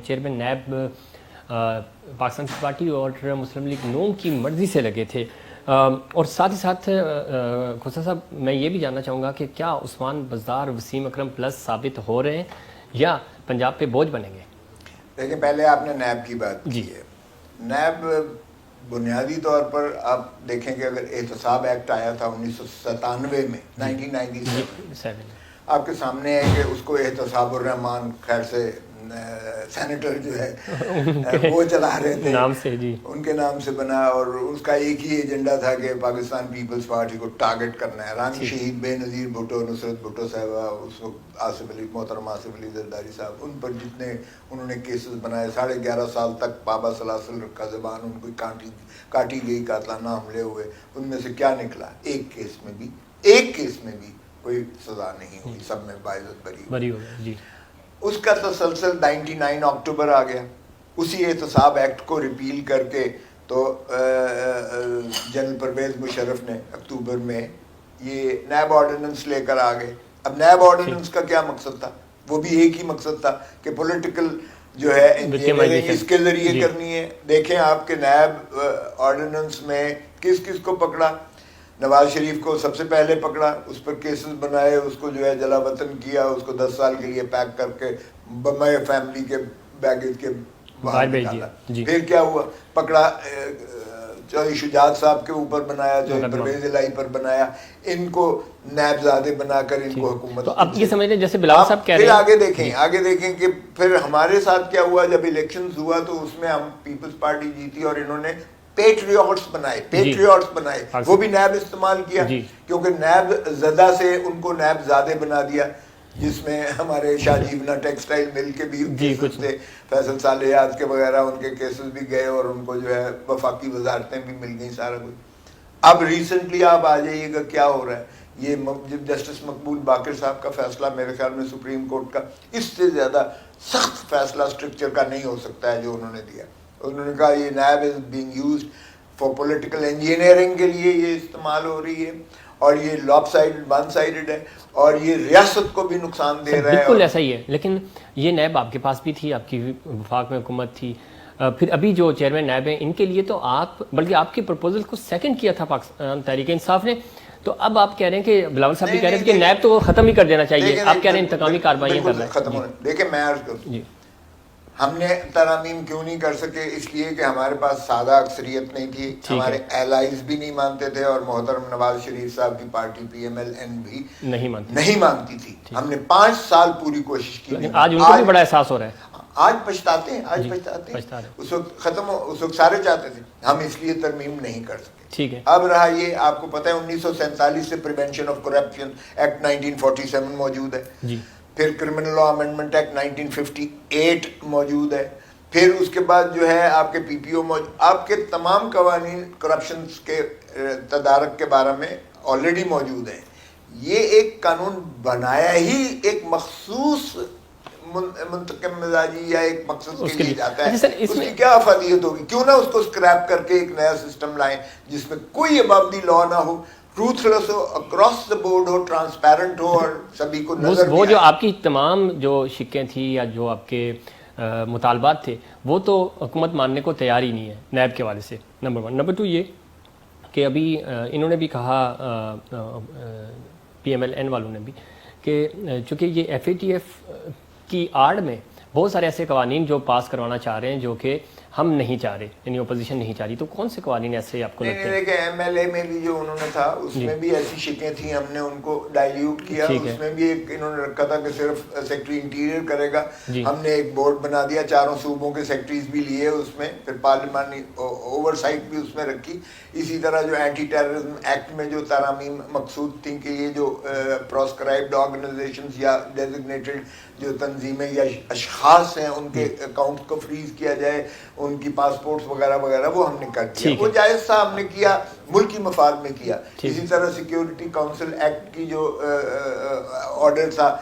Chairman NAB Pakistan کی party اور مسلم league نون کی مرضی سے لگے تھے، اور ساتھ ہی ساتھ کھوسا صاحب میں یہ بھی جاننا چاہوں گا کہ کیا عثمان بزدار وسیم اکرم پلس ثابت ہو رہے ہیں یا پنجاب پہ بوجھ بنیں گے؟ دیکھیں، پہلے آپ نے نیب کی بات کی ہے. نیب بنیادی طور پر آپ دیکھیں کہ اگر احتساب ایکٹ آیا تھا 1997 میں 1997 آپ کے سامنے ہے کہ اس کو احتساب الرحمان خیر سے سینیٹر جو ہے وہ چلا رہے تھے نام سے، جی ان کے نام سے بنا، اور اس کا ایک ہی ایجنڈا تھا کہ پاکستان پیپلز پارٹی کو ٹارگٹ کرنا ہے. رانی شہید بے نظیر بھٹو، نصرت بھٹو صاحبہ، اس وقت آصف علی، محترم آصف علی زرداری صاحب، ان پر جتنے انہوں نے کیسز بنائے، 11.5 سال تک پابا سلاسل رکھا زبان، ان کو کاٹی گئی، قاتلانہ حملے ہوئے. ان میں سے کیا نکلا؟ ایک کیس میں بھی کوئی سزا نہیں ہوئی، سب میں باعزت بری ہو گئے. جی اس کا تسلسل 99 اکتوبر آ گیا. اسی احتساب ایکٹ کو ریپیل کر کے تو جنرل پرویز مشرف نے اکتوبر میں یہ نیب آرڈیننس لے کر آ گئے. اب نیب آرڈیننس کا کیا مقصد تھا؟ وہ بھی ایک ہی مقصد تھا کہ پولیٹیکل جو ہے انجینئرنگ اس کے ذریعے کرنی ہے. دیکھیں آپ کے نیب آرڈیننس میں کس کس کو پکڑا؟ نواز شریف کو سب سے پہلے پکڑا، اس پر کیسز بنائے، اس کو جو ہے جلا وطن کیا، اس کو 10 سال کے لیے پیک کر کے بمائے فیملی کے بیگیج کے باہر نکالا. پھر کیا ہوا؟ پکڑا، چودھری شجاعت صاحب کے اوپر بنایا، چودھری پرویز الہی پر بنایا، ان کو نیب زادے بنا کر ان کو حکومت. تو اب یہ سمجھ لیں جیسے بلاول صاحب کہہ رہے ہیں. آگے دیکھیں کہ پھر ہمارے ساتھ کیا ہوا. جب الیکشنز ہوا تو اس میں ہم پیپلز پارٹی جیتی اور انہوں نے پیٹریوٹس بنائے. وہ بھی نیب استعمال کیا کیونکہ نیب زدہ سے ان کو نیب زادے بنا دیا، جس میں ہمارے شاہ جیونا ٹیکسٹائل مل کے بھی کیسز تھے، فیصل صالحات کے وغیرہ ان کے کیسز بھی گئے، اور ان کو جو ہے وفاقی وزارتیں بھی مل گئیں، سارا کچھ. اب ریسنٹلی آپ آ جائیے گا کیا ہو رہا ہے. یہ جسٹس مقبول باقر صاحب کا فیصلہ میرے خیال میں سپریم کورٹ کا اس سے زیادہ سخت فیصلہ اسٹرکچر کا نہیں ہو سکتا ہے جو انہوں نے دیا. انہوں نے کہا یہ NAB is being used for political engineering کے لیے یہ استعمال ہو رہی ہے، اور یہ لاپ سائڈڈ ون سائڈڈ ہے، اور یہ ریاست کو بھی نقصان دے رہا ہے. بالکل ایسا ہی ہے، لیکن یہ نیب آپ کے پاس بھی تھی، آپ کی وفاق میں حکومت تھی. پھر ابھی جو چیئرمین نیب ہیں ان کے لیے تو آپ بلکہ آپ کے پرپوزل کو سیکنڈ کیا تھا پاکستان تحریک انصاف نے. تو اب آپ کہہ رہے ہیں کہ بلاول صاحب بھی کہہ رہے ہیں کہ نیب تو ختم ہی کر دینا چاہیے، آپ کہہ رہے ہیں انتقامی کارروائیاں کر رہے ہیں. ختم ہونے. دیکھیں میں عرض کروں، ہم نے ترامیم کیوں نہیں کر سکے؟ اس لیے کہ ہمارے پاس سادہ اکثریت نہیں تھی، ہمارے ایلائز بھی نہیں مانتے تھے، اور محترم نواز شریف صاحب کی party P M L N بھی نہیں مانتی تھی. ہم نے 5 سال پوری کوشش کی. آج ان کو بھی بڑا احساس ہو رہا ہے. آج پچھتاتے ہیں. اس وقت اس وقت سارے چاہتے تھے، ہم اس لیے ترمیم نہیں کر سکے. ٹھیک ہے. اب رہا یہ، آپ کو پتہ ہے 1947 سے پریونشن آف کرپشن ایکٹ 1947 موجود ہے. پھر کرمنل لا امینڈمنٹ ایکٹ 1958 موجود ہے. پھر اس کے بعد جو ہے آپ کے پی پی او موجود. آپ کے تمام قوانین کرپشن کے تدارک کے بارے میں آلریڈی موجود ہیں. یہ ایک قانون بنایا ہی ایک مخصوص منتقم مزاجی یا ایک مقصد کے لیے جاتا ہے. اس کی کیا افادیت ہوگی؟ کیوں نہ اس کو اسکریپ کر کے ایک نیا سسٹم لائیں جس میں کوئی ابابدی لا نہ ہو، ٹروتھلیس ہو، اکراس دا بورڈ ہو، ٹرانسپیرنٹ ہو، اور سبھی کو نظر وہ جو آپ کی تمام جو شکیں تھیں یا جو آپ کے مطالبات تھے وہ تو حکومت ماننے کو تیار ہی نہیں ہے نیب کے والے سے. نمبر 1. نمبر 2 یہ کہ ابھی انہوں نے بھی کہا پی ایم ایل این والوں نے بھی کہ چونکہ یہ ایف اے ٹی ایف کی آڑ میں بہت سارے ایسے قوانین جو پاس کروانا چاہ رہے ہیں جو کہ ہم نہیں چاہ رہے، یعنی اپوزیشن نہیں چاہ رہی. تو کون سے قوانین ایسے آپ کو لگتے ہیں؟ کہ ایم ایل اے میں بھی جو انہوں نے تھا اس میں بھی ایسی شکیں تھیں، ہم نے ان کو ڈائلیوٹ کیا. اس میں بھی ایک انہوں نے رکھا تھا کہ صرف سیکٹری انٹیریئر کرے گا. ہم نے ایک بورڈ بنا دیا، 4 صوبوں کے سیکٹریز بھی لیے اس میں، پھر پارلیمانی اوور سائٹ بھی اس میں رکھی. اسی طرح جو اینٹی ٹیررزم ایکٹ میں جو ترامیم مقصود تھیں کہ یہ جو پروسکرائبڈ آرگنائزیشنز یا ڈیزگنیٹڈ جو تنظیمیں یا اشخاص ہیں ان کے اکاؤنٹ کو فریز کیا جائے، ان کی پاسپورٹس وغیرہ وغیرہ، وہ ہم نے کر دیا. وہ جائز تھا، ہم نے کیا، ملکی مفاد میں کیا. اسی طرح سیکیورٹی کاؤنسل ایکٹ کی جو آرڈر تھا،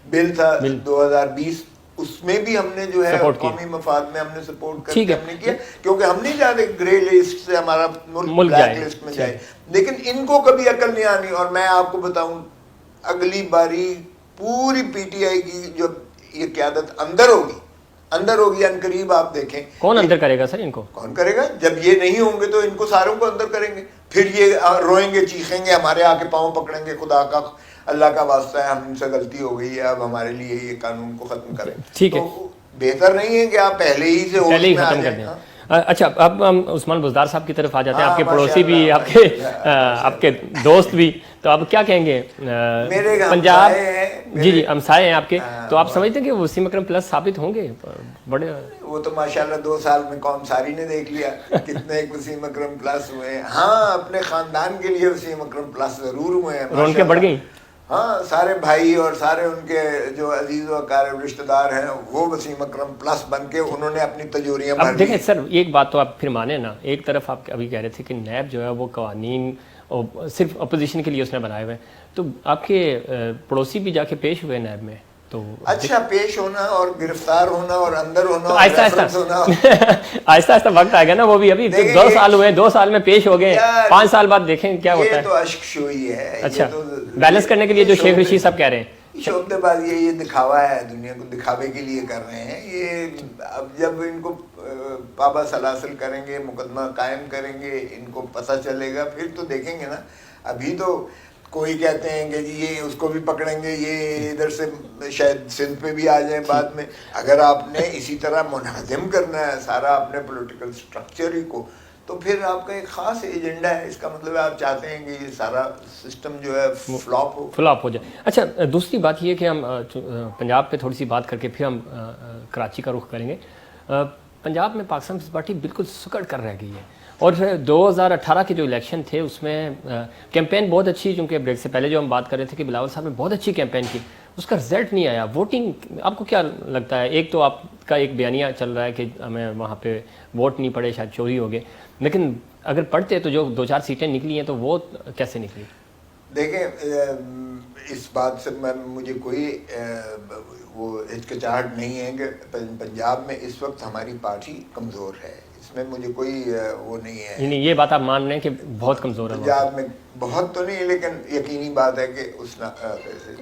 بل تھا 2020، اس میں بھی ہم نے جو ہے قومی مفاد میں ہم نے سپورٹ کر کے ہم نے کیا، کیونکہ ہم نہیں چاہتے گرے لسٹ سے ہمارا ملک بلیک لسٹ میں جائے. لیکن ان کو کبھی عقل نہیں آنی. اور میں آپ کو بتاؤں، اگلی باری پوری پی ٹی آئی کی جو یہ قیادت اندر ہوگی عنقریب. آپ دیکھیں کون اندر کرے گا سر ان کو؟ کون کرے گا؟ جب یہ نہیں ہوں گے تو ان کو ساروں کو اندر کریں گے. پھر یہ روئیں گے, چیخیں گے, ہمارے آ کے پاؤں پکڑیں گے, خدا کا اللہ کا واسطہ ہے ہم سے غلطی ہو گئی ہے, اب ہمارے لیے یہ قانون کو ختم کریں. ٹھیک ہے, تو بہتر نہیں ہے کہ آپ پہلے ہی سے ختم کر دیں. اچھا, اب ہم عثمان بزدار صاحب کی طرف آ جاتے ہیں, آپ کے پڑوسی بھی, آپ کے دوست بھی, تو آپ کیا کہیں گے؟ پنجاب, جی ہمسائے ہیں آپ کے, تو آپ سمجھتے ہیں کہ وسیم اکرم پلس ثابت ہوں گے؟ بڑے وہ تو ماشاءاللہ 2 سال میں قوم ساری نے دیکھ لیا کتنے وسیم اکرم پلس ہوئے ہیں. ہاں, اپنے خاندان کے لیے وسیم اکرم پلس ضرور ہوئے ہیں, رونقیں بڑھ گئیں. ہاں, سارے بھائی اور سارے ان کے جو عزیز و اقارب رشتہ دار ہیں وہ وسیم اکرم پلس بن کے انہوں نے اپنی تجوریاں بھر لی. اب دیکھیں سر, ایک بات تو آپ پھر مانیں نا, ایک طرف آپ ابھی کہہ رہے تھے کہ نیب جو ہے وہ قوانین صرف اپوزیشن کے لیے اس نے بنائے ہوئے ہیں, تو آپ کے پڑوسی بھی جا کے پیش ہوئے نیب میں, تو اچھا پیش ہونا اور گرفتار ہونا اور اندر ہونا اور آہستہ آہستہ وقت آئے گا نا, وہ بھی ابھی 2 سال ہوئے, 2 سال میں پیش ہو گئے, 5 سال بعد دیکھیں کیا ہوتا ہے. یہ تو اشک شوئی ہے. اچھا, بیلنس کرنے کے لیے جو شیخ رشید صاحب کہہ رہے ہیں, شعبے بازی ہے, یہ دکھاوا ہے, دنیا کو دکھاوے کے لیے کر رہے ہیں. یہ اب جب ان کو پابا سلاسل کریں گے, مقدمہ قائم کریں گے, ان کو پتہ چلے گا, پھر تو دیکھیں گے نا. ابھی تو کوئی کہتے ہیں کہ جی یہ اس کو بھی پکڑیں گے, یہ ادھر سے شاید سندھ پہ بھی آ جائیں بعد میں. اگر آپ نے اسی طرح منہدم کرنا ہے سارا اپنے پولیٹیکل سٹرکچر ہی کو, تو پھر آپ کا ایک خاص ایجنڈا ہے. اس کا مطلب ہے آپ چاہتے ہیں کہ یہ سارا سسٹم جو ہے فلاپ ہو جائے. اچھا, دوسری بات یہ کہ ہم پنجاب پہ تھوڑی سی بات کر کے پھر ہم کراچی کا رخ کریں گے. پنجاب میں پاکستان پیپلز پارٹی بالکل سکڑ کر رہ گئی ہے, اور 2018 کے جو الیکشن تھے اس میں کیمپین بہت اچھی, چونکہ بریک سے پہلے جو ہم بات کر رہے تھے کہ بلاول صاحب نے بہت اچھی کیمپین کی, اس کا رزلٹ نہیں آیا. ووٹنگ آپ کو کیا لگتا ہے؟ ایک تو آپ کا ایک بیانیہ چل رہا ہے کہ ہمیں وہاں پہ ووٹ نہیں پڑے, شاید چوری ہو گئے, لیکن اگر پڑھتے تو جو 2-4 سیٹیں نکلی ہیں تو وہ کیسے نکلی؟ دیکھیں, اس بات سے مجھے کوئی وہ ہچکچاہٹ نہیں ہے کہ پنجاب میں اس وقت ہماری پارٹی کمزور ہے, اس میں مجھے کوئی وہ نہیں ہے. یعنی یہ بات آپ مان رہے ہیں کہ بہت کمزور ہے پنجاب میں؟ بہت تو نہیں, لیکن یقینی بات ہے کہ اس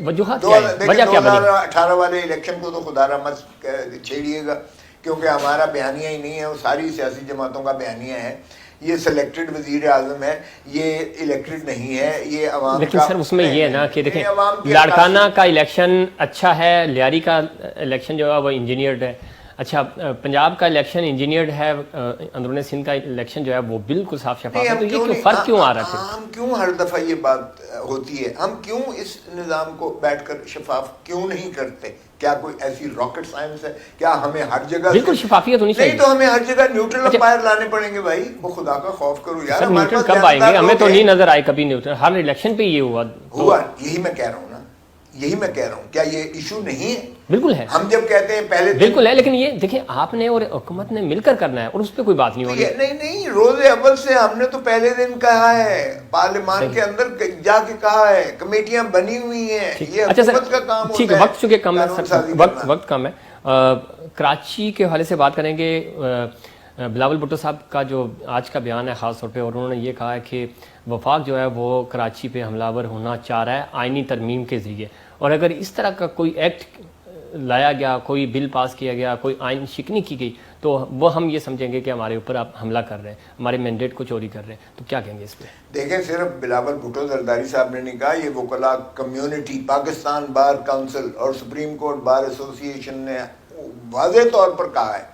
وجوہات کیا ہے, وجہ کیا بنی؟ 2018 والے الیکشن کو تو خدا را مت چھیڑیے گا, کیونکہ ہمارا بیانیہ ہی نہیں ہے, وہ ساری سیاسی جماعتوں کا بیانیہ ہے. یہ سلیکٹڈ وزیر اعظم ہے, یہ الیکٹڈ نہیں ہے, یہ عوام کا. لیکن سر اس میں یہ ہے نا کہ دیکھیں, لاڑکانہ کا الیکشن اچھا ہے, لیاری کا الیکشن جو ہے وہ انجینئرڈ ہے. اچھا, پنجاب کا الیکشن انجینئرڈ ہے, اندرون سندھ کا الیکشن جو ہے وہ بالکل صاف شفاف ہے. تو یہ فرق کیوں آ رہا ہے؟ ہم کیوں ہر دفعہ یہ بات ہوتی ہے, ہم کیوں اس نظام کو بیٹھ کر شفاف کیوں نہیں کرتے؟ کیا کوئی ایسی راکٹ سائنس ہے؟ کیا ہمیں ہر جگہ بالکل شفافیت ہونی چاہیے؟ نہیں تو ہمیں ہر جگہ نیوٹرل امپائر لانے پڑیں گے بھائی. وہ خدا کا خوف کرو یار. نیوٹرل کب آئیں گے؟ ہمیں تو نہیں نظر آئے کبھی نیوٹرل, ہر الیکشن پہ یہ ہوا. یہی میں کہہ رہا ہوں نا, یہی میں کہہ رہا ہوں. کیا یہ ایشو نہیں ہے؟ بالکل ہے. ہم جب کہتے ہیں پہلے بالکل ہے, لیکن یہ دیکھیں آپ نے اور حکومت نے مل کر کرنا ہے, اور اس پہ کوئی بات نہیں ہو رہی. نہیں, روز اول سے ہم نے تو پہلے دن کہا ہے, پارلیمان کے اندر جا کے کہا ہے, کمیٹیاں بنی ہوئی ہیں, یہ حکومت کا کام ہوتا ہے. ٹھیک ہے, وقت چونکہ کم ہے, وقت کم ہے. کراچی کے حوالے سے بات کریں گے. بلاول بھٹو صاحب کا جو آج کا بیان ہے خاص طور پہ, اور انہوں نے یہ کہا ہے کہ وفاق جو ہے وہ کراچی پہ حملہ آور ہونا چاہ رہا ہے آئینی ترمیم کے ذریعے, اور اگر اس طرح کا کوئی ایکٹ لایا گیا, کوئی بل پاس کیا گیا, کوئی آئین شکنی کی گئی, تو وہ ہم یہ سمجھیں گے کہ ہمارے اوپر آپ حملہ کر رہے ہیں, ہمارے مینڈیٹ کو چوری کر رہے ہیں. تو کیا کہیں گے اس پہ؟ دیکھیں, صرف بلاول بھٹو زرداری صاحب نے نہیں کہا, یہ وکلاء کمیونٹی, پاکستان بار کونسل اور سپریم کورٹ بار ایسوسی ایشن نے واضح طور پر کہا ہے,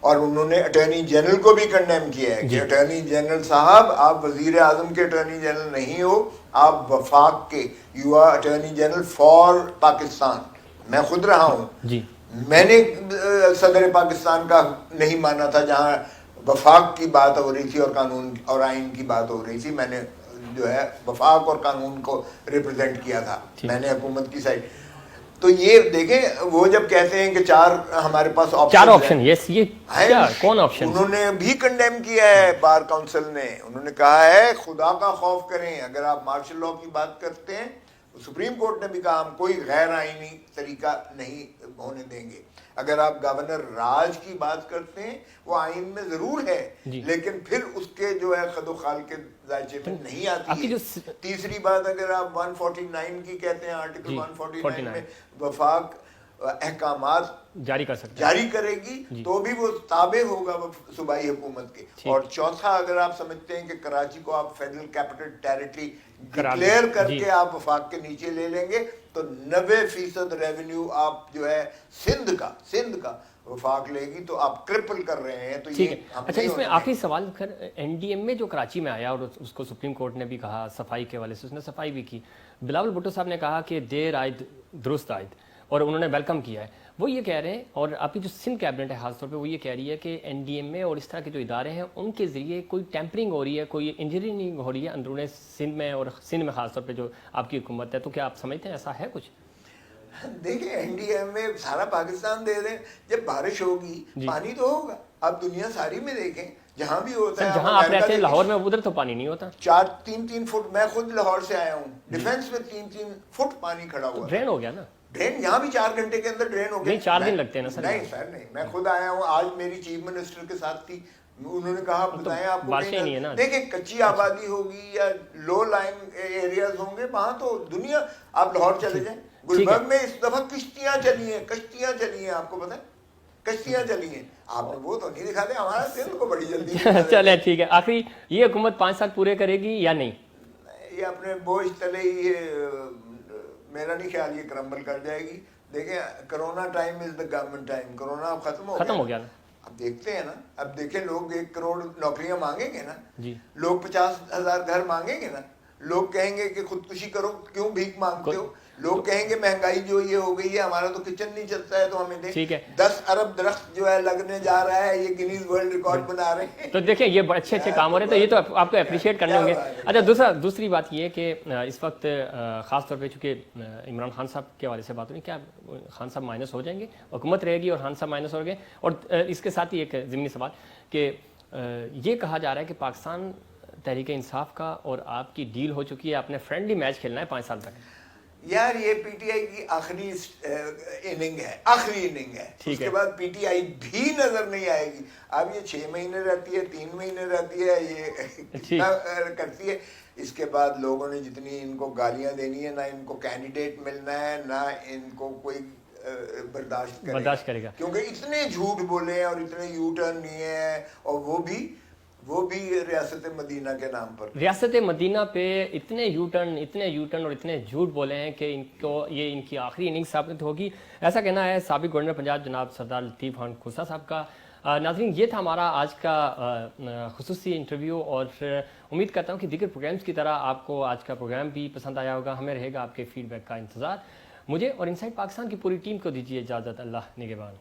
اور انہوں نے اٹارنی جنرل کو بھی کنڈیم کیا ہے کہ اٹارنی جنرل صاحب آپ وزیر اعظم کے اٹارنی جنرل نہیں ہو, آپ وفاق کے, you are attorney general for Pakistan. میں خود رہا ہوں جی, میں نے صدر پاکستان کا نہیں مانا تھا جہاں وفاق کی بات ہو رہی تھی اور قانون اور آئین کی بات ہو رہی تھی. میں نے جو ہے وفاق اور قانون کو ریپرزینٹ کیا تھا, میں نے حکومت کی سائڈ. تو یہ دیکھیں, وہ جب کہتے ہیں کہ 4 ہمارے پاس 4 آپشن, یس, یہ کیا کون آپشن؟ انہوں نے بھی کنڈیم کیا ہے بار کونسل نے. انہوں نے کہا ہے خدا کا خوف کریں, اگر آپ مارشل لاء کی بات کرتے ہیں, سپریم کورٹ نے بھی کہا ہم کوئی غیر آئینی طریقہ نہیں ہونے دیں گے. اگر آپ گورنر راج کی بات کرتے ہیں, وہ آئین میں ضرور ہے, لیکن پھر اس کے جو ہے خد و خال کے ذائچے میں نہیں آتی ہے. تیسری بات, اگر آپ 149 کی کہتے ہیں, آرٹیکل 149 میں وفاق احکامات جاری کر سکتے جاری کرے گی تو بھی وہ تابع ہوگا وہ صوبائی حکومت کے. اور چوتھا اگر آپ سمجھتے ہیں کہ کراچی کو آپ فیڈرل کیپٹل ٹیریٹری ڈکلیئر کر کے آپ وفاق کے نیچے لے لیں گے تو 90% ریونیو آپ جو ہے سندھ کا وفاق لے گی, تو آپ ٹرپل کر رہے ہیں. تو یہ اچھا, اس میں آخری سوال, این ڈی ایم میں جو کراچی میں آیا اور اس کو سپریم کورٹ نے بھی کہا صفائی کے حوالے سے, اس نے صفائی بھی کی. بلاول بھٹو صاحب نے کہا کہ دیر آئد درست آئد, اور انہوں نے ویلکم کیا ہے. وہ یہ کہہ رہے ہیں, اور آپ کی جو سندھ کیبنٹ ہے خاص طور پہ وہ یہ کہہ رہی ہے کہ این ڈی ایم میں اور اس طرح کے جو ادارے ہیں ان کے ذریعے کوئی ٹیمپرنگ ہو رہی ہے, کوئی انجینئرنگ ہو رہی ہے اندرون سندھ میں, اور سندھ میں خاص طور پہ جو آپ کی حکومت ہے. تو کیا آپ سمجھتے ہیں ایسا ہے کچھ؟ دیکھیں این ڈی ایم میں سارا پاکستان دے دیں, جب بارش ہوگی پانی تو ہوگا. آپ دنیا ساری میں دیکھیں جہاں بھی ہوتا ہے, جہاں آپ رہتے ہیں لاہور میں ادھر تو پانی نہیں ہوتا. 3 فٹ, میں خود لاہور سے آیا ہوں, ڈیفینس میں 3 فٹ پانی کھڑا ہوا, ڈرین ہو گیا نا. ڈرین یہاں بھی 4 گھنٹے کے اندر ڈرین ہو گیا. نہیں 4 دن لگتے ہیں نا سر. نہیں سر نہیں, میں خود آیا ہوں, آج میری چیف منسٹر کے ساتھ تھی, انہوں نے کہا بتائیں آپ کو, دیکھیں کچی آبادی ہوگی یا لو لائن ایریاز ہوں گے وہاں تو دنیا, آپ لاہور چلے جائیں, گلبرگ میں اس دفعہ کشتیاں چلی ہیں, آپ کو پتہ ہے کشتیاں چلی ہیں. آپ نے وہ تو نہیں دکھاتے, ہمارا سندھ کو بڑی جلدی. چلے ٹھیک ہے, آخری یہ حکومت 5 سال پورے کرے گی یا نہیں؟ یہ اپنے بوجھ تلے ہی, میرا نہیں خیال یہ کرمبل کر جائے گی. دیکھیں corona time is the government time, corona اب ختم ہو گیا نا. اب دیکھتے ہیں نا, اب دیکھیں لوگ 1 کروڑ نوکریاں مانگیں گے نا, لوگ 50,000 گھر مانگیں گے نا, لوگ کہیں گے کہ خودکشی کرو, کیوں بھیک مانگتے ہو, لوگ کہیں گے مہنگائی جو یہ ہو گئی ہے, ہمارا تو کچن نہیں چلتا ہے, تو ہمیں دیں. 10 ارب درخت جو ہے لگنے جا رہا ہے, یہ گینیز ورلڈ ریکارڈ بنا رہے ہیں. تو دیکھیں یہ اچھے کام ہو رہے ہیں, تو یہ تو آپ کو اپریشیٹ کرنے ہوں گے. اچھا دوسری بات یہ کہ اس وقت خاص طور پہ چونکہ عمران خان صاحب کے حوالے سے بات ہو رہی, کیا خان صاحب مائنس ہو جائیں گے, حکومت رہے گی اور خان صاحب مائنس ہو گئے؟ اور اس کے ساتھ ہی ایک ضمنی سوال کہ یہ کہا جا رہا ہے کہ پاکستان تحریک انصاف کا اور آپ کی ڈیل ہو چکی ہے, آپ نے فرینڈلی میچ کھیلنا ہے 5 سال تک. یار یہ پی ٹی آئی کی آخری اننگ ہے, اس کے بعد پی ٹی آئی بھی نظر نہیں آئے گی. اب یہ 6 مہینے رہتی ہے, 3 مہینے رہتی ہے, یہ کتنا کرتی ہے. اس کے بعد لوگوں نے جتنی ان کو گالیاں دینی ہے, نہ ان کو کینڈیڈیٹ ملنا ہے, نہ ان کو کوئی برداشت کرے گا, کیونکہ اتنے جھوٹ بولے ہیں اور اتنے یو ٹرن لیے ہیں, اور وہ بھی ریاست مدینہ کے نام پر. ریاست مدینہ پہ اتنے یو ٹرن اور اتنے جھوٹ بولے ہیں کہ ان کو یہ ان کی آخری اننگ ثابت ہوگی, ایسا کہنا ہے سابق گورنر پنجاب جناب سردار لطیف خان کھوسا صاحب کا. ناظرین یہ تھا ہمارا آج کا خصوصی انٹرویو, اور امید کرتا ہوں کہ دیگر پروگرامز کی طرح آپ کو آج کا پروگرام بھی پسند آیا ہوگا. ہمیں رہے گا آپ کے فیڈ بیک کا انتظار. مجھے اور انسائڈ پاکستان کی پوری ٹیم کو دیجیے اجازت. اللہ نگہبان.